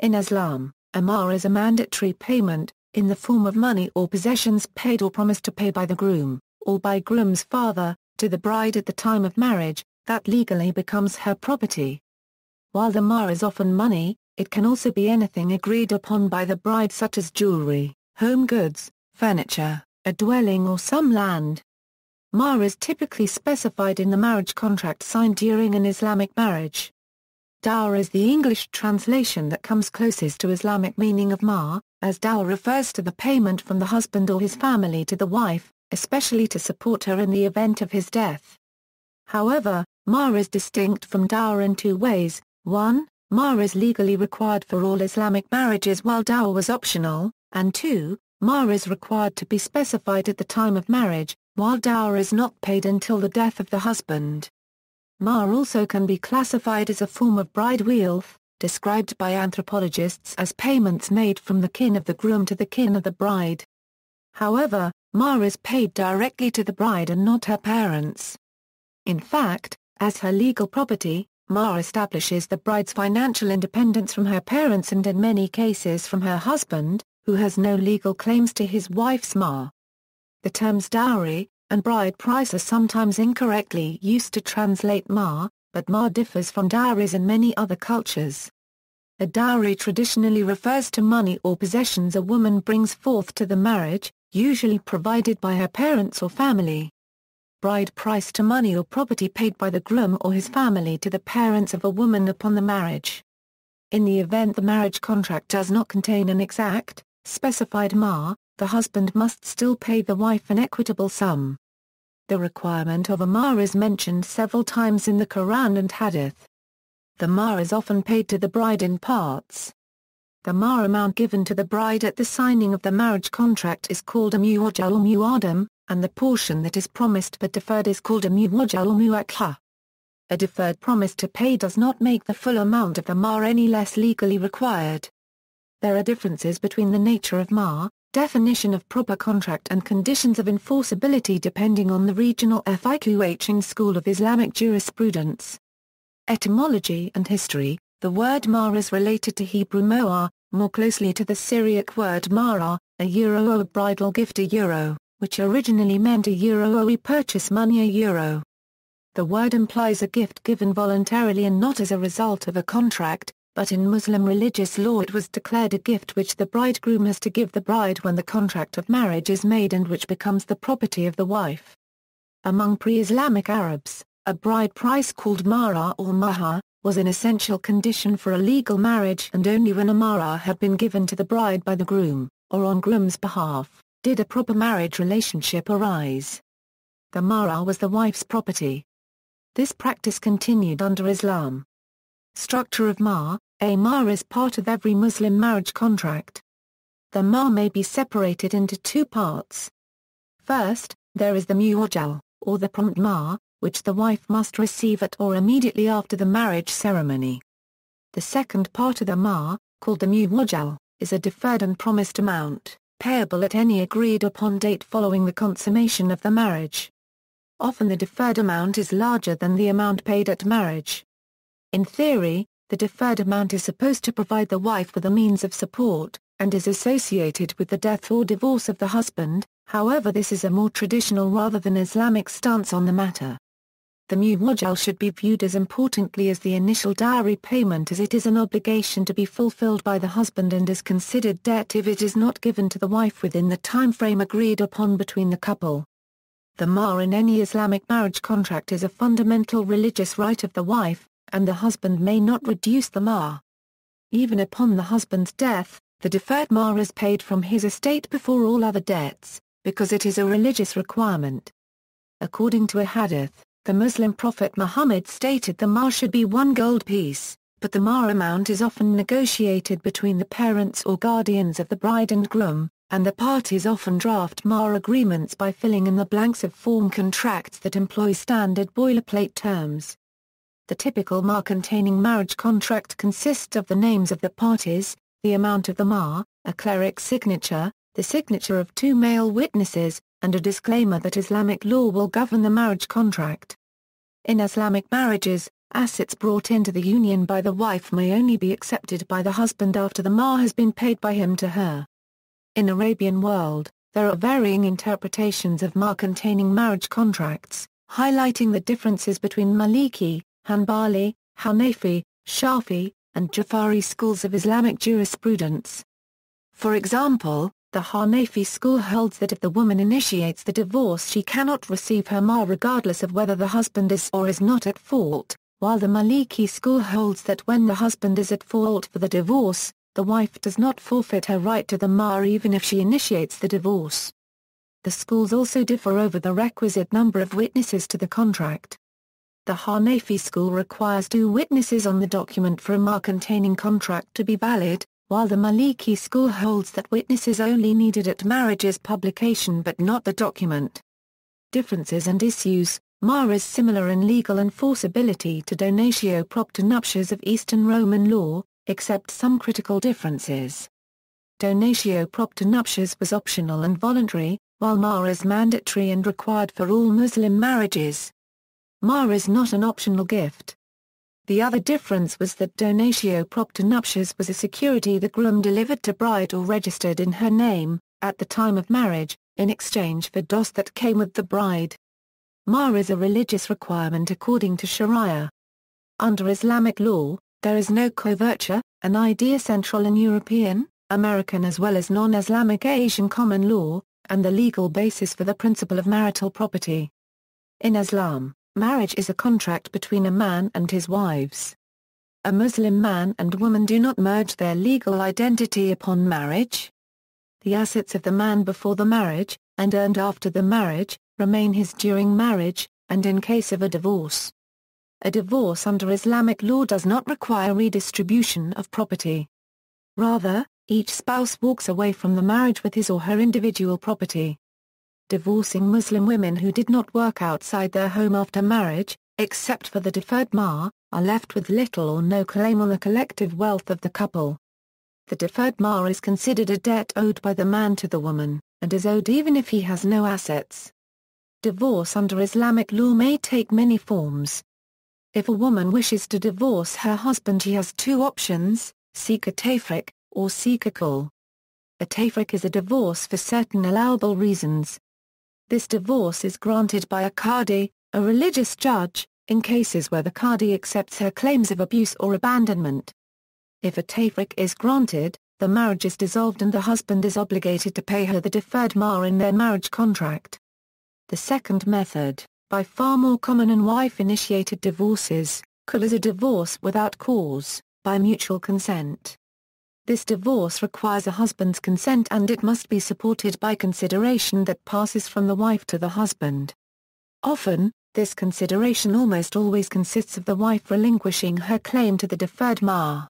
In Islam, a mahr is a mandatory payment, in the form of money or possessions paid or promised to pay by the groom, or by groom's father, to the bride at the time of marriage, that legally becomes her property. While the mahr is often money, it can also be anything agreed upon by the bride such as jewelry, home goods, furniture, a dwelling or some land. Mahr is typically specified in the marriage contract signed during an Islamic marriage. Dower is the English translation that comes closest to Islamic meaning of mahr, as dower refers to the payment from the husband or his family to the wife, especially to support her in the event of his death. However, mahr is distinct from dower in two ways. 1. Mahr is legally required for all Islamic marriages while dower was optional, and 2. Mahr is required to be specified at the time of marriage, while dower is not paid until the death of the husband. Mahr also can be classified as a form of bridewealth, described by anthropologists as payments made from the kin of the groom to the kin of the bride. However, mahr is paid directly to the bride and not her parents. In fact, as her legal property, mahr establishes the bride's financial independence from her parents and in many cases from her husband, who has no legal claims to his wife's mahr. The terms dowry and bride price are sometimes incorrectly used to translate mahr, but mahr differs from dowries in many other cultures. A dowry traditionally refers to money or possessions a woman brings forth to the marriage, usually provided by her parents or family. Bride price to money or property paid by the groom or his family to the parents of a woman upon the marriage. In the event the marriage contract does not contain an exact, specified mahr, the husband must still pay the wife an equitable sum. The requirement of a mahr is mentioned several times in the Quran and Hadith. The mahr is often paid to the bride in parts. The mahr amount given to the bride at the signing of the marriage contract is called a muwajjal or mu'adam, and the portion that is promised but deferred is called a muwajjal or mu'akkha. A deferred promise to pay does not make the full amount of the mahr any less legally required. There are differences between the nature of mahr, definition of proper contract and conditions of enforceability depending on the regional fiqh school of Islamic jurisprudence. Etymology and history. The word mahr is related to Hebrew moar, more closely to the Syriac word mara, a euro or a bridal gift a euro, which originally meant a euro or repurchase money a euro. The word implies a gift given voluntarily and not as a result of a contract, but in Muslim religious law it was declared a gift which the bridegroom has to give the bride when the contract of marriage is made and which becomes the property of the wife. Among pre-Islamic Arabs, a bride price called mahr or mahr, was an essential condition for a legal marriage and only when a mahr had been given to the bride by the groom, or on groom's behalf, did a proper marriage relationship arise. The mahr was the wife's property. This practice continued under Islam. Structure of mahr. A mahr is part of every Muslim marriage contract. The mahr may be separated into two parts. First, there is the muwajjal, or the prompt mahr, which the wife must receive at or immediately after the marriage ceremony. The second part of the mahr, called the muwajjal, is a deferred and promised amount, payable at any agreed-upon date following the consummation of the marriage. Often the deferred amount is larger than the amount paid at marriage. In theory, the deferred amount is supposed to provide the wife with a means of support, and is associated with the death or divorce of the husband. However, this is a more traditional rather than Islamic stance on the matter. The muwajjal should be viewed as importantly as the initial dowry payment, as it is an obligation to be fulfilled by the husband and is considered debt if it is not given to the wife within the time frame agreed upon between the couple. The mahr in any Islamic marriage contract is a fundamental religious right of the wife, and the husband may not reduce the mahr. Even upon the husband's death, the deferred mahr is paid from his estate before all other debts, because it is a religious requirement. According to a hadith, the Muslim prophet Muhammad stated the mahr should be 1 gold piece, but the mahr amount is often negotiated between the parents or guardians of the bride and groom, and the parties often draft mahr agreements by filling in the blanks of form contracts that employ standard boilerplate terms. The typical mahr containing marriage contract consists of the names of the parties, the amount of the mahr, a cleric's signature, the signature of 2 male witnesses, and a disclaimer that Islamic law will govern the marriage contract. In Islamic marriages, Assets brought into the union by the wife may only be accepted by the husband after the mahr has been paid by him to her. In Arabian world, there are varying interpretations of mahr containing marriage contracts, highlighting the differences between Maliki, Hanbali, Hanafi, Shafi, and Jafari schools of Islamic jurisprudence. For example, the Hanafi school holds that if the woman initiates the divorce she cannot receive her mahr regardless of whether the husband is or is not at fault, while the Maliki school holds that when the husband is at fault for the divorce, the wife does not forfeit her right to the mahr even if she initiates the divorce. The schools also differ over the requisite number of witnesses to the contract. The Hanafi school requires 2 witnesses on the document for a mahr-containing contract to be valid, while the Maliki school holds that witnesses only needed at marriage's publication but not the document. Differences and issues. Mahr is similar in legal enforceability to donatio propter nuptias of Eastern Roman law, except some critical differences. Donatio propter nuptias was optional and voluntary, while mahr is mandatory and required for all Muslim marriages. Mahr is not an optional gift. The other difference was that donatio propter nuptias was a security the groom delivered to bride or registered in her name, at the time of marriage, in exchange for dos that came with the bride. Mahr is a religious requirement according to Sharia. Under Islamic law, there is no coverture, an idea central in European, American as well as non-Islamic Asian common law, and the legal basis for the principle of marital property. In Islam, marriage is a contract between a man and his wives. A Muslim man and woman do not merge their legal identity upon marriage. The assets of the man before the marriage, and earned after the marriage, remain his during marriage, and in case of a divorce. A divorce under Islamic law does not require redistribution of property. Rather, each spouse walks away from the marriage with his or her individual property. Divorcing Muslim women who did not work outside their home after marriage, except for the deferred mahr, are left with little or no claim on the collective wealth of the couple. The deferred mahr is considered a debt owed by the man to the woman, and is owed even if he has no assets. Divorce under Islamic law may take many forms. If a woman wishes to divorce her husband she has 2 options, seek a tafriq, or seek a khul. A tafriq is a divorce for certain allowable reasons. This divorce is granted by a qadi, a religious judge, in cases where the qadi accepts her claims of abuse or abandonment. If a tafriq is granted, the marriage is dissolved and the husband is obligated to pay her the deferred mahr in their marriage contract. The second method, by far more common in wife-initiated divorces, khul is a divorce without cause, by mutual consent. This divorce requires a husband's consent and it must be supported by consideration that passes from the wife to the husband. Often, this consideration almost always consists of the wife relinquishing her claim to the deferred mahr.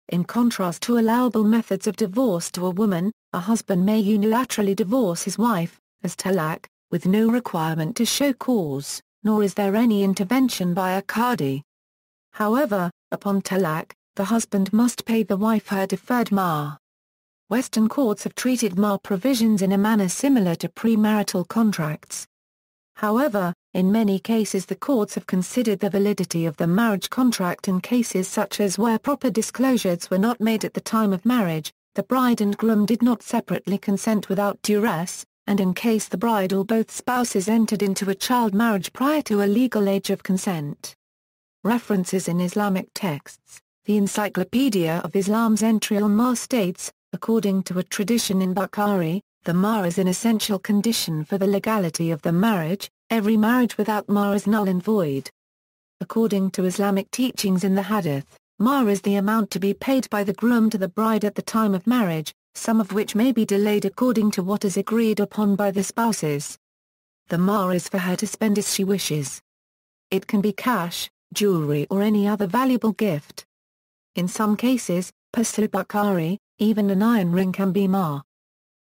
In contrast to allowable methods of divorce to a woman, a husband may unilaterally divorce his wife, as talaq, with no requirement to show cause, nor is there any intervention by a qadi. However, upon talaq, the husband must pay the wife her deferred mahr. Western courts have treated mahr provisions in a manner similar to premarital contracts. However, in many cases the courts have considered the validity of the marriage contract in cases such as where proper disclosures were not made at the time of marriage, the bride and groom did not separately consent without duress, and in case the bride or both spouses entered into a child marriage prior to a legal age of consent. References in Islamic texts. The Encyclopedia of Islam's entry on mahr states, according to a tradition in Bukhari, the mahr is an essential condition for the legality of the marriage, every marriage without mahr is null and void. According to Islamic teachings in the Hadith, mahr is the amount to be paid by the groom to the bride at the time of marriage, some of which may be delayed according to what is agreed upon by the spouses. The mahr is for her to spend as she wishes. It can be cash, jewelry or any other valuable gift. In some cases, per Bukhari, even an iron ring can be mahr.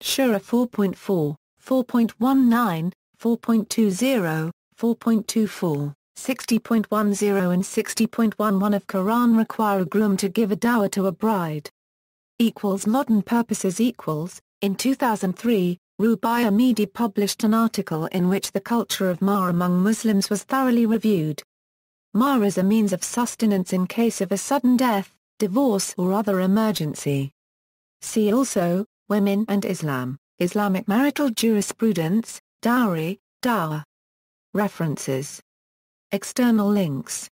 Shura 4.4, 4.19, 4.20, 4.24, 60.10 and 60.11 of Quran require a groom to give a dower to a bride. Modern purposes In 2003, Rubaiyah Media published an article in which the culture of mahr among Muslims was thoroughly reviewed. Mahr as a means of sustenance in case of a sudden death, divorce or other emergency. See also, Women and Islam, Islamic marital jurisprudence, dowry, Dower. References. External links.